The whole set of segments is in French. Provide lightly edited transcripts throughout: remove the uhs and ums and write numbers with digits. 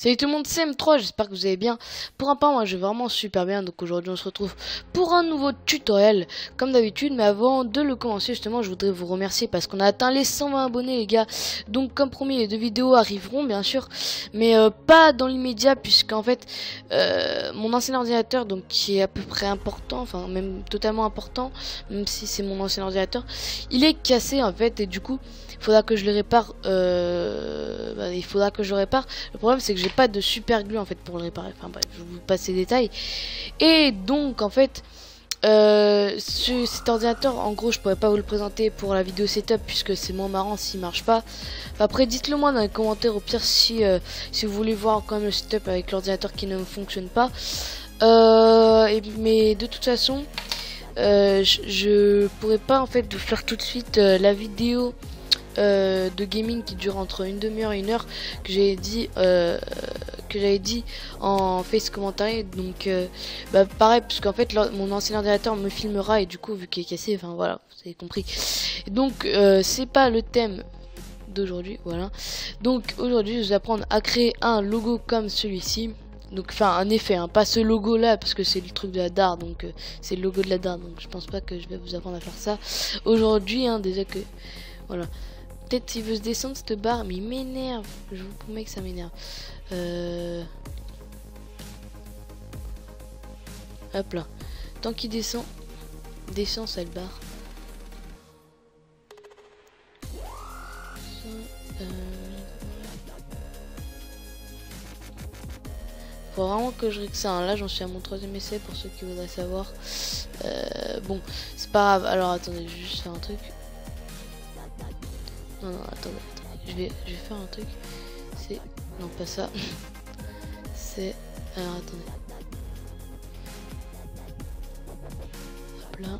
Salut tout le monde, c'est M3, j'espère que vous allez bien. Pour un part, moi je vais vraiment super bien. Donc aujourd'hui on se retrouve pour un nouveau tutoriel comme d'habitude. Mais avant de le commencer, justement, je voudrais vous remercier parce qu'on a atteint les 120 abonnés, les gars. Donc comme promis, les 2 vidéos arriveront bien sûr, mais pas dans l'immédiat, puisqu'en fait mon ancien ordinateur, donc qui est à peu près important, enfin même totalement important, même si c'est mon ancien ordinateur, il est cassé en fait. Et du coup il faudra que je le répare. Il faudra que je le répare. Le problème c'est que j'ai pas de super glue en fait pour le réparer. Enfin bref, je vous passe les détails. Et donc en fait cet ordinateur, en gros je pourrais pas vous le présenter pour la vidéo setup puisque c'est moins marrant s'il marche pas. Enfin, après dites-le moi dans les commentaires au pire si vous voulez voir quand même le setup avec l'ordinateur qui ne fonctionne pas. Mais de toute façon je pourrais pas en fait vous faire tout de suite la vidéo de gaming qui dure entre une demi-heure et une heure que j'avais dit en face commentaire. Donc pareil, parce qu'en fait mon ancien ordinateur me filmera et du coup vu qu'il est cassé, enfin voilà, vous avez compris. Et donc c'est pas le thème d'aujourd'hui, voilà. Donc aujourd'hui je vais apprendre à créer un logo comme celui-ci. Donc enfin un effet, hein, pas ce logo là parce que c'est le truc de la DAR, donc c'est le logo de la DAR, donc je pense pas que je vais vous apprendre à faire ça aujourd'hui, hein, déjà que voilà. Peut-être s'il veut se descendre cette barre, mais il m'énerve. Je vous promets que ça m'énerve. Hop là. Tant qu'il descend, ça le barre. Faut vraiment que je règle ça. Hein. Là, j'en suis à mon 3e essai pour ceux qui voudraient savoir. Bon, c'est pas grave. Alors attendez, je vais juste faire un truc. Non, attendez. Je vais faire un truc. C'est... Non, pas ça. C'est... Alors, attendez. Hop là.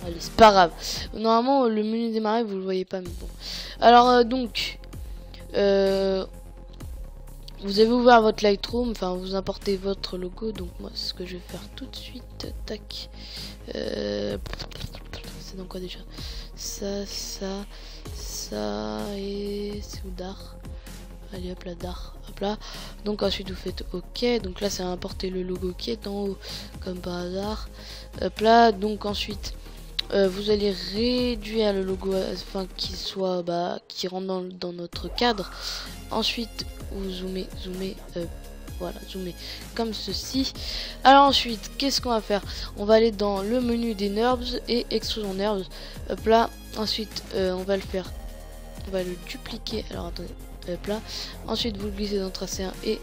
Allez, c'est pas grave. Normalement, le menu démarrer, vous le voyez pas, mais bon. Alors, donc... vous avez ouvert votre Lightroom, enfin, vous importez votre logo. Donc, moi, c'est ce que je vais faire tout de suite. Tac. C'est dans quoi déjà? Ça et c'est où DAR? Allez hop là, DAR, hop là. Donc ensuite vous faites OK. Donc là ça va importer le logo qui est en haut comme par hasard. Hop là. Donc ensuite vous allez réduire le logo afin qu'il soit qui rentre dans notre cadre. Ensuite vous zoomez voilà, zoomer comme ceci. Alors ensuite, qu'est-ce qu'on va faire? On va aller dans le menu des NURBS et Extrusion NURBS. Hop là. Ensuite, on va le dupliquer. Alors attendez, hop là. Ensuite, vous glissez dans tracé 1 et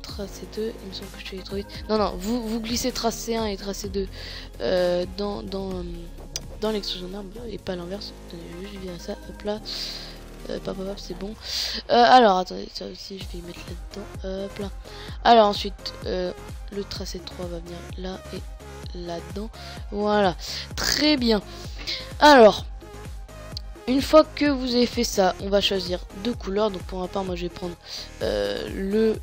tracé 2. Il me semble que je suis allé trop vite. Non, vous glissez tracé 1 et tracé 2 dans l'extrusion NURBS et pas l'inverse. Je viens à ça. Hop là. C'est bon. Alors attendez, ça aussi je vais y mettre là-dedans. Hop là. Alors ensuite le tracé 3 va venir là et là-dedans. Voilà, très bien. Alors une fois que vous avez fait ça, on va choisir 2 couleurs. Donc pour ma part, moi je vais prendre le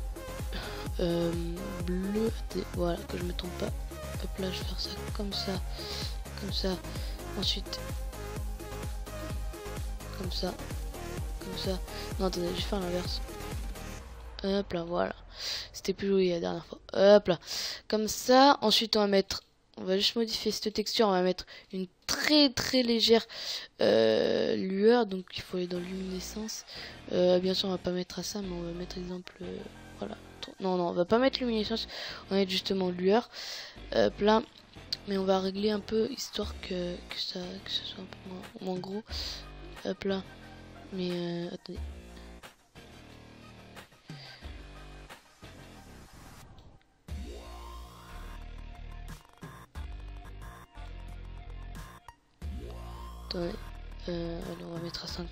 bleu. Voilà, que je me trompe pas. Hop là, je vais faire ça comme ça. Ensuite comme ça. Non, attendez, je vais faire l'inverse. Hop là, voilà. C'était plus joli la dernière fois. Hop là. Comme ça. Ensuite, on va juste modifier cette texture. On va mettre une très légère lueur. Donc, il faut aller dans luminescence. Bien sûr, on va pas mettre à ça, mais on va mettre exemple. Voilà. Non, on va pas mettre luminescence. On va mettre justement lueur. Hop là. Mais on va régler un peu histoire que ce soit un peu moins gros. Hop là. Mais attendez. Attendez. Alors on va mettre à 50.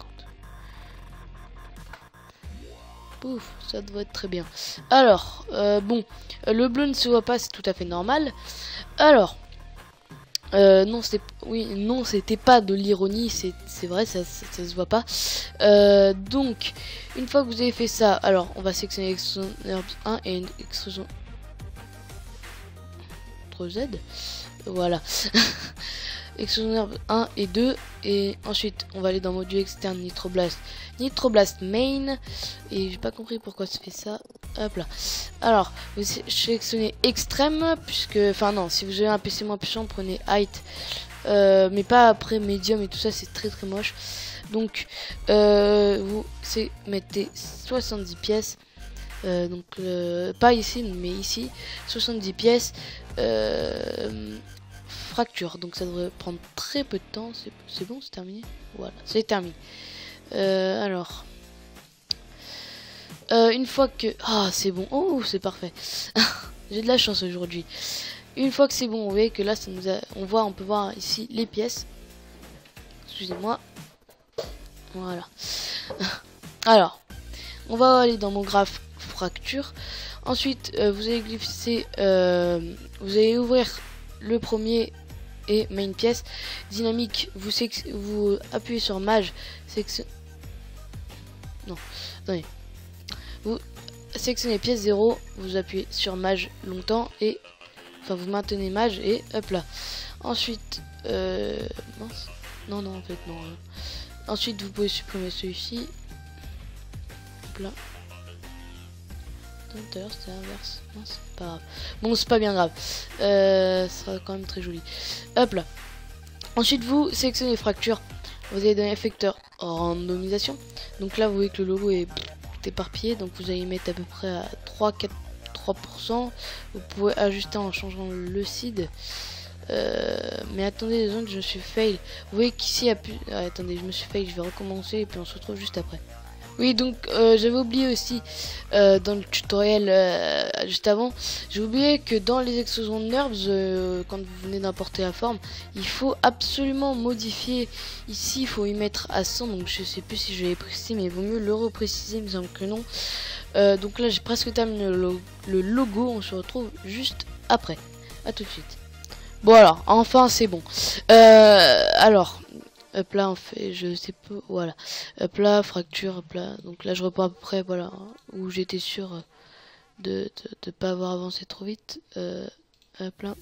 Pouf, ça doit être très bien. Alors, bon, le bleu ne se voit pas, c'est tout à fait normal. Alors, non, c'était pas de l'ironie, c'est vrai, ça se voit pas. Donc, une fois que vous avez fait ça, alors on va sélectionner l'extrusion NURBS 1 et une extrusion CTRL Z. Voilà. Explosion 1 et 2. Et ensuite, on va aller dans module externe Nitroblast. Nitroblast main. Et j'ai pas compris pourquoi ça fait ça. Hop là. Alors, vous sélectionnez extrême. Puisque, enfin non, si vous avez un PC moins puissant, prenez height. Mais pas après medium et tout ça, c'est très très moche. Donc, vous mettez 70 pièces. Donc, pas ici, mais ici. 70 pièces. Fracture. Donc, ça devrait prendre très peu de temps. C'est bon, c'est terminé. Voilà, c'est terminé. Alors. Une fois que... Ah, c'est bon. Oh, c'est parfait. J'ai de la chance aujourd'hui. Une fois que c'est bon, vous voyez que là, ça nous a... on peut voir ici les pièces. Excusez-moi. Voilà. Alors, on va aller dans mon graphe fracture. Ensuite, vous allez glisser... vous allez ouvrir le premier et main pièce. Dynamique, vous appuyez sur mage. Non, attendez. Vous sélectionnez pièce 0, vous appuyez sur mage longtemps et... Enfin, vous maintenez mage et hop là. Ensuite, mince. Non, en fait, non. Ensuite, vous pouvez supprimer celui-ci. Hop là. D'ailleurs, c'était l'inverse. Mince, pas grave. Bon, c'est pas bien grave. Ça sera quand même très joli. Hop là. Ensuite, vous sélectionnez fracture. Vous allez dans effecteur randomisation. Donc là, vous voyez que le logo est éparpillé. Donc, vous allez mettre à peu près à 3%. Vous pouvez ajuster en changeant le seed. Mais attendez, deux secondes, je me suis fail. Vous voyez qu'ici, attendez, je me suis fail. Je vais recommencer et puis on se retrouve juste après. Oui, donc j'avais oublié aussi dans le tutoriel juste avant, j'ai oublié que dans les explosions de nerfs, quand vous venez d'importer la forme, il faut absolument modifier. Ici, il faut y mettre à 100, donc je sais plus si je l'ai précisé, mais il vaut mieux le repréciser, il me semble que non. Donc là, j'ai presque terminé le logo, on se retrouve juste après. À tout de suite. Bon alors, enfin c'est bon. Alors... Hop là, on fait, je sais pas, voilà. Hop là, fracture, hop là. Donc là, je reprends à peu près, voilà, où j'étais sûr de pas avoir avancé trop vite. Hop là.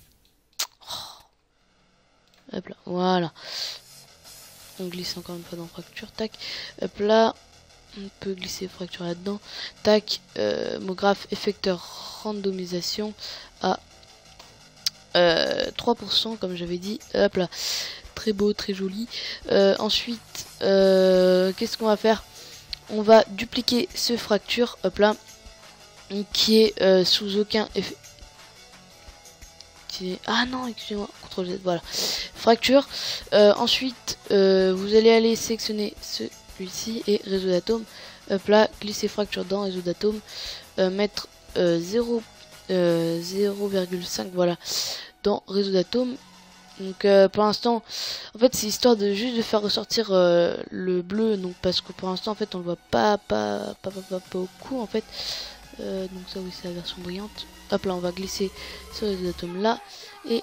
Hop là, voilà. On glisse encore une fois dans fracture, tac. Hop là, on peut glisser fracture là-dedans. Tac, mon graphe effecteur randomisation à 3%, comme j'avais dit. Hop là. Très beau, très joli. Ensuite, qu'est-ce qu'on va faire? On va dupliquer ce fracture, hop là, qui est sous aucun effet. Ah non, excusez-moi, CTRL Z, voilà. Fracture. Ensuite, vous allez aller sélectionner celui-ci et réseau d'atomes. Hop là, glisser fracture dans réseau d'atomes. Mettre 0,5, voilà, dans réseau d'atomes. Donc pour l'instant, en fait c'est histoire de juste de faire ressortir le bleu, donc parce que pour l'instant en fait on le voit pas beaucoup en fait. Donc ça oui c'est la version brillante. Hop là on va glisser sur les atomes là et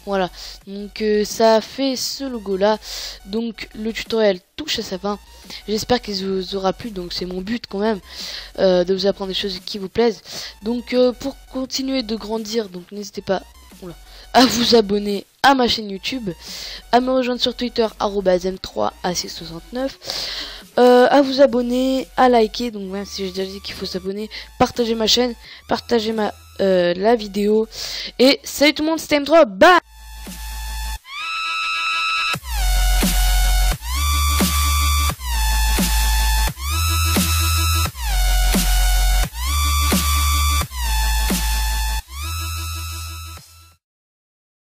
voilà. Donc ça fait ce logo là. Donc le tutoriel touche à sa fin. J'espère qu'il vous aura plu, donc c'est mon but quand même de vous apprendre des choses qui vous plaisent. Donc pour continuer de grandir, donc n'hésitez pas à vous abonner à ma chaîne YouTube, à me rejoindre sur Twitter @m3ac69, à vous abonner, à liker, donc même si j'ai déjà dit qu'il faut s'abonner, partager ma chaîne, partager la vidéo, et salut tout le monde, c'était M3, bye.